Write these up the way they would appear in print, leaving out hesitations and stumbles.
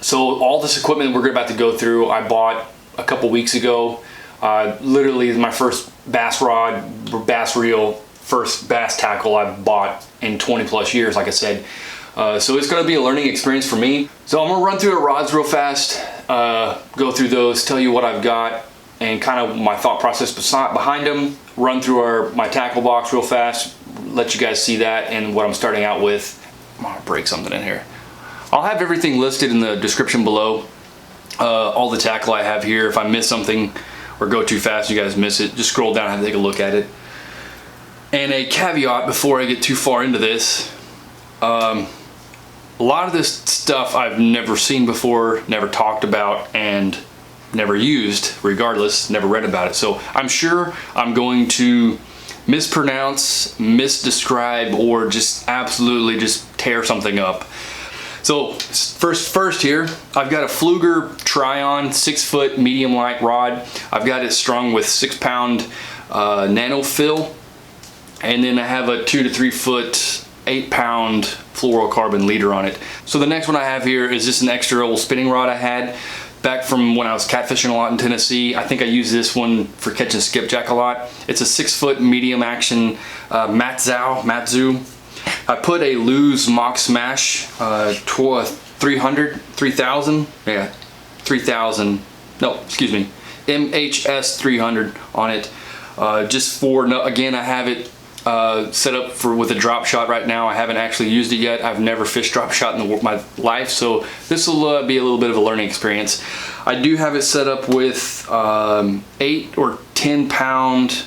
So all this equipment we're about to go through, I bought a couple weeks ago. Literally my first bass rod, bass reel, first bass tackle I've bought in 20 plus years, like I said. So it's gonna be a learning experience for me. So I'm gonna run through the rods real fast, go through those, tell you what I've got, and kind of my thought process behind them, run through my tackle box real fast, let you guys see that and what I'm starting out with. I'm gonna break something in here. I'll have everything listed in the description below. All the tackle I have here. If I miss something or go too fast, you guys miss it, just scroll down and take a look at it. And a caveat before I get too far into this, a lot of this stuff I've never seen before, never talked about, and never used, regardless, never read about it. So I'm sure I'm going to mispronounce, misdescribe, or just absolutely just tear something up. So first here, I've got a Pflueger Tryon 6-foot medium light rod. I've got it strung with 6-pound nano fill, and then I have a 2 to 3 foot 8-pound fluorocarbon leader on it. So the next one I have here is just an extra old spinning rod I had back from when I was catfishing a lot in Tennessee. I think I use this one for catching skipjack a lot. It's a 6-foot medium action Matzu. I put a Lew's Mock Smash 3000, yeah, 3000, no, excuse me, MHS 300 on it, just for, again, I have it set up with a drop shot right now. I haven't actually used it yet. I've never fished drop shot in my life, so this will be a little bit of a learning experience. I do have it set up with 8 or 10 pound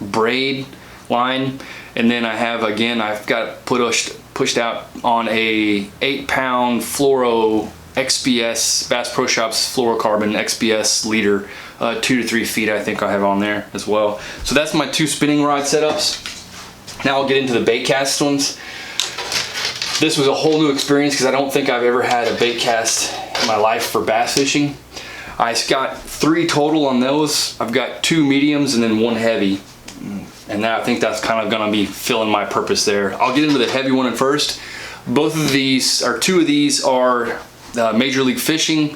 braid line, and then I have, again, I've got pushed out on a 8-pound fluoro XPS, Bass Pro Shops fluorocarbon XPS leader, 2 to 3 feet I think I have on there as well. So that's my 2 spinning rod setups. Now I'll get into the bait cast ones. This was a whole new experience because I don't think I've ever had a bait cast in my life for bass fishing. I got 3 total on those. I've got 2 mediums and then 1 heavy. And now I think that's kind of gonna be filling my purpose there. I'll get into the heavy one at first. Both of these, or 2 of these, are Major League Fishing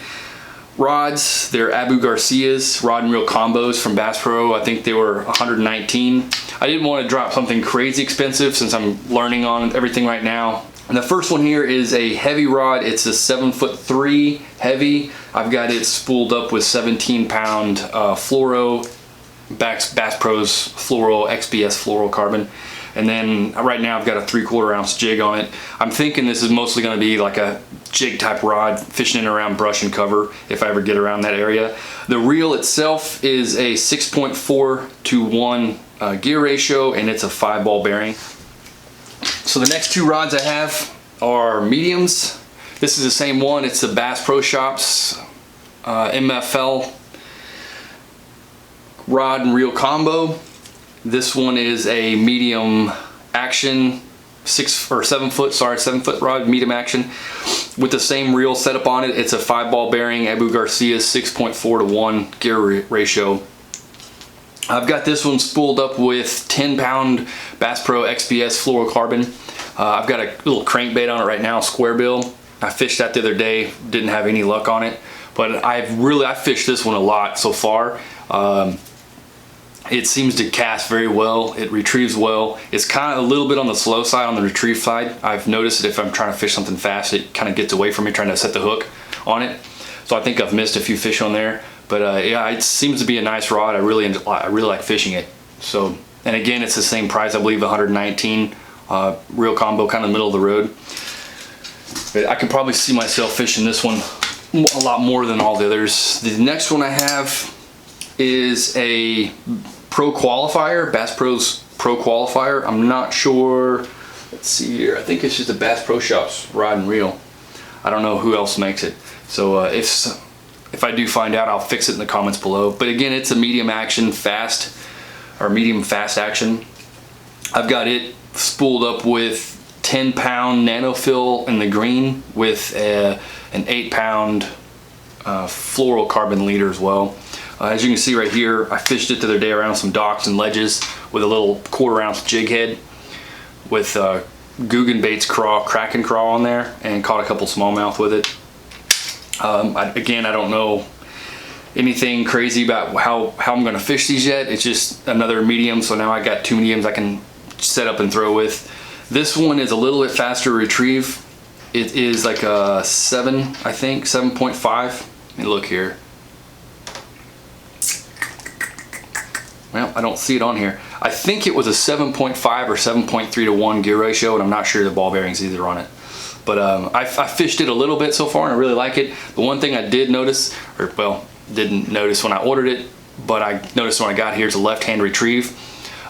rods. They're Abu Garcia's rod and reel combos from Bass Pro. I think they were $119. I didn't want to drop something crazy expensive since I'm learning on everything right now. And the first one here is a heavy rod. It's a 7'3" heavy. I've got it spooled up with 17-pound fluoro, Bass Pro's fluoro XPS fluorocarbon. And then right now I've got a 3/4 ounce jig on it. I'm thinking this is mostly going to be like a jig type rod, fishing it around brush and cover if I ever get around that area. The reel itself is a 6.4 to 1 gear ratio, and it's a 5-ball bearing. So the next 2 rods I have are mediums. This is the same one. It's the Bass Pro Shops MFL rod and reel combo. This one is a medium action 7 foot rod, medium action, with the same reel setup on it. It's a 5-ball bearing, Abu Garcia's 6.4 to 1 gear ratio. I've got this one spooled up with 10-pound Bass Pro XPS fluorocarbon. I've got a little crankbait on it right now, square bill. I fished that the other day, didn't have any luck on it, but I fished this one a lot so far. It seems to cast very well. It retrieves well. It's kind of a little bit on the slow side, on the retrieve side. I've noticed that if I'm trying to fish something fast, it kind of gets away from me trying to set the hook on it. So I think I've missed a few fish on there. But yeah, it seems to be a nice rod. I really like fishing it. So, and again, it's the same price, I believe, 119. Real combo, kind of middle of the road. But I can probably see myself fishing this one a lot more than all the others. The next one I have is a Pro Qualifier, Bass Pro's Pro Qualifier. I'm not sure, let's see here, I think it's just a Bass Pro Shops rod and reel. I don't know who else makes it. So if I do find out, I'll fix it in the comments below. But again, it's a medium action fast, or medium fast action. I've got it spooled up with 10-pound nanofill in the green with an 8-pound fluorocarbon leader as well. As you can see right here, I fished it the other day around some docks and ledges with a little 1/4 ounce jig head with Guggen Baits craw, Kraken craw on there, and caught a couple smallmouth with it. Again, I don't know anything crazy about how I'm gonna fish these yet. It's just another medium, so now I got 2 mediums I can set up and throw with. This one is a little bit faster to retrieve. It is like a 7, I think, 7.5. Let me look here. Well, I don't see it on here. I think it was a 7.5 or 7.3 to 1 gear ratio, and I'm not sure the ball bearings either on it. But I fished it a little bit so far, and I really like it. The one thing I did notice, or well, didn't notice when I ordered it, but I noticed when I got here, is a left-hand retrieve.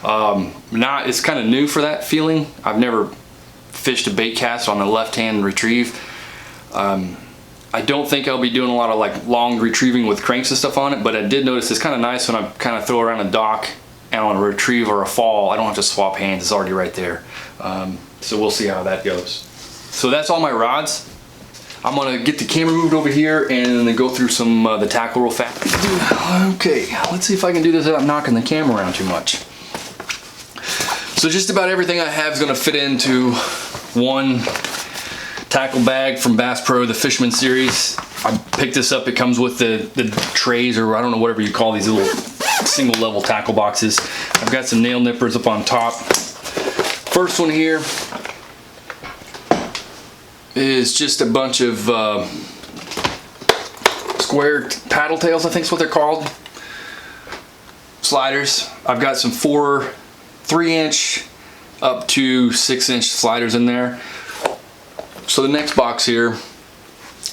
It's kind of new for that feeling. I've never fished a bait cast on a left-hand retrieve. I don't think I'll be doing a lot of like long retrieving with cranks and stuff on it, but I did notice it's kind of nice when I kind of throw around a dock and on a retrieve or a fall, I don't have to swap hands, it's already right there. So we'll see how that goes. So that's all my rods. I'm gonna get the camera moved over here and then go through some the tackle real fast. Okay, let's see if I can do this without knocking the camera around too much. So just about everything I have is gonna fit into one tackle bag from Bass Pro, the Fisherman series. I picked this up, it comes with the trays, or I don't know, whatever you call these little single level tackle boxes. I've got some nail nippers up on top. First one here is just a bunch of square paddle tails, I think is what they're called. Sliders. I've got some 3-inch up to 6-inch sliders in there. So the next box here,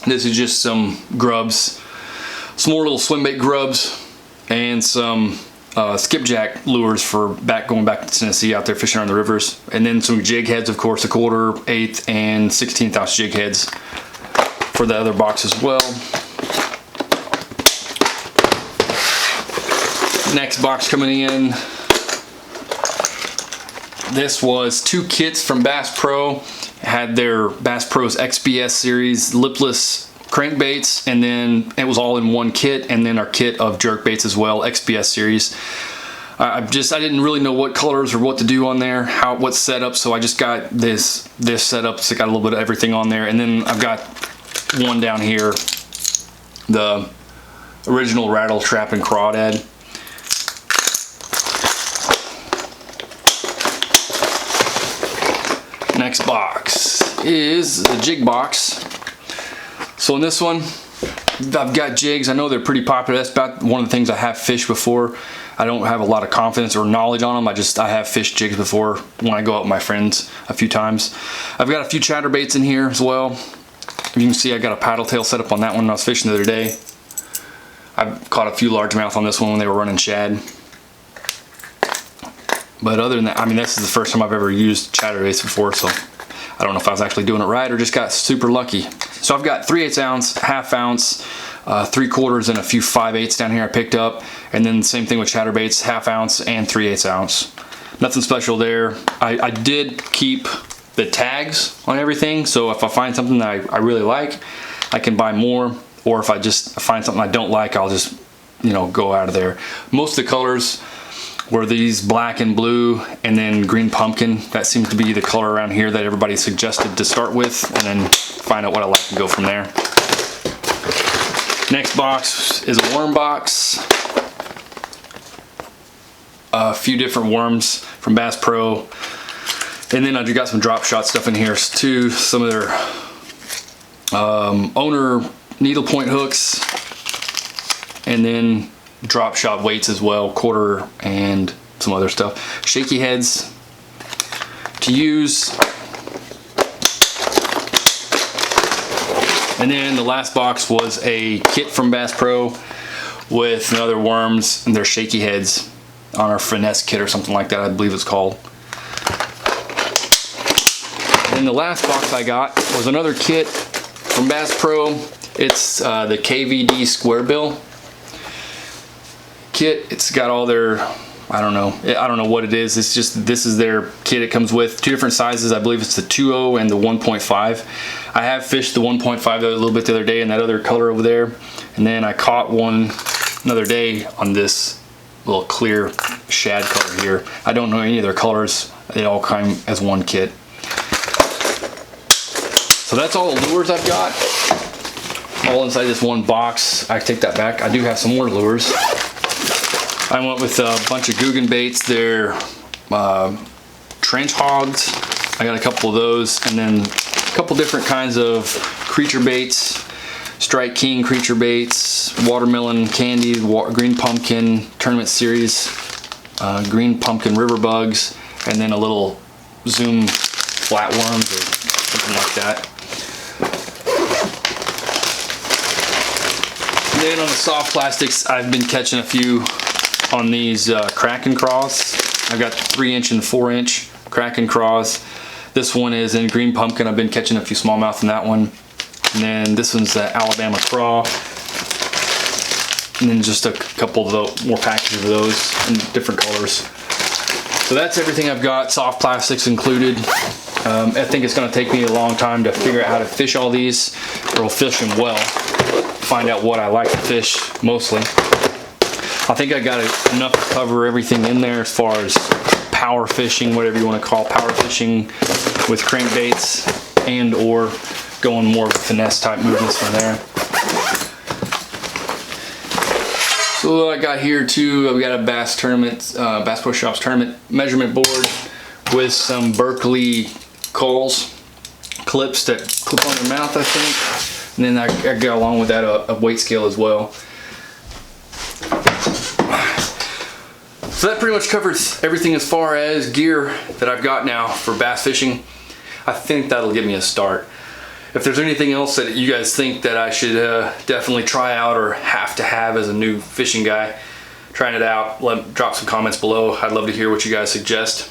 this is just some grubs, some more little swim bait grubs, and some skipjack lures for going back to Tennessee out there fishing on the rivers, and then some jig heads, of course, 1/4, 1/8, and 1/16 ounce jig heads for the other box as well. Next box coming in, this was 2 kits from Bass Pro. Had their Bass Pro's XBS series lipless crankbaits, and then it was all in one kit, and then our kit of jerk baits as well, XBS series. I didn't really know what colors or what to do on there, what setup, so I just got this setup, so I got a little bit of everything on there. And then I've got one down here, the original Rattle Trap and Crawdad. Next box is the jig box. So in this one, I've got jigs. I know they're pretty popular. That's about one of the things I have fished before. I don't have a lot of confidence or knowledge on them. I have fished jigs before when I go out with my friends a few times. I've got a few chatterbaits in here as well. You can see I got a paddle tail set up on that one when I was fishing the other day. I've caught a few largemouth on this one when they were running shad. But other than that, I mean, this is the first time I've ever used chatterbaits before, so I don't know if I was actually doing it right or just got super lucky. So I've got 3/8 ounce, 1/2 ounce, 3/4, and a few 5/8 down here I picked up. And then same thing with chatterbaits, 1/2 ounce and 3/8 ounce. Nothing special there. I did keep the tags on everything, so if I find something that I really like, I can buy more. Or if I just find something I don't like, I'll just, go out of there. Most of the colors were these black and blue, and then green pumpkin. That seems to be the color around here that everybody suggested to start with, and then find out what I like and go from there. Next box is a worm box. A few different worms from Bass Pro. And then I've got some drop shot stuff in here too. Some of their owner needlepoint hooks, and then drop shot weights as well, 1/4, and some other stuff. Shaky heads to use. And then the last box was a kit from Bass Pro with other worms and their shaky heads on our finesse kit or something like that, I believe it's called. And the last box I got was another kit from Bass Pro. It's the KVD Square Bill kit. It's got all their, I don't know what it is. It's just, this is their kit. It comes with 2 different sizes. I believe it's the 2.0 and the 1.5. I have fished the 1.5 a little bit the other day in that other color over there, and then I caught one another day on this little clear shad color here. I don't know any of their colors. They all come as one kit. So that's all the lures I've got, all inside this one box. I take that back. I do have some more lures. I went with a bunch of Googan baits. They're trench hogs. I got a couple of those, and then a couple different kinds of creature baits. Strike King creature baits, watermelon candy, green pumpkin tournament series, green pumpkin river bugs, and then a little Zoom flatworms or something like that. And then on the soft plastics, I've been catching a few on these Kraken craws. I've got 3-inch and 4-inch Kraken craws. This one is in green pumpkin. I've been catching a few smallmouth in that one. And then this one's the Alabama craw. And then just a couple of more packages of those in different colors. So that's everything I've got, soft plastics included. I think it's gonna take me a long time to figure out how to fish all these, or fish them well. Find out what I like to fish mostly. I think I got enough to cover everything in there as far as power fishing, whatever you wanna call power fishing with crankbaits, and or going more finesse type movements from there. So I got here too, I've got a Bass Pro Shops tournament measurement board with some Berkley culls, clips that clip on your mouth, I think. And then I got along with that a weight scale as well. So that pretty much covers everything as far as gear that I've got now for bass fishing. I think that'll give me a start. If there's anything else that you guys think that I should definitely try out or have to have as a new fishing guy, trying it out, drop some comments below. I'd love to hear what you guys suggest.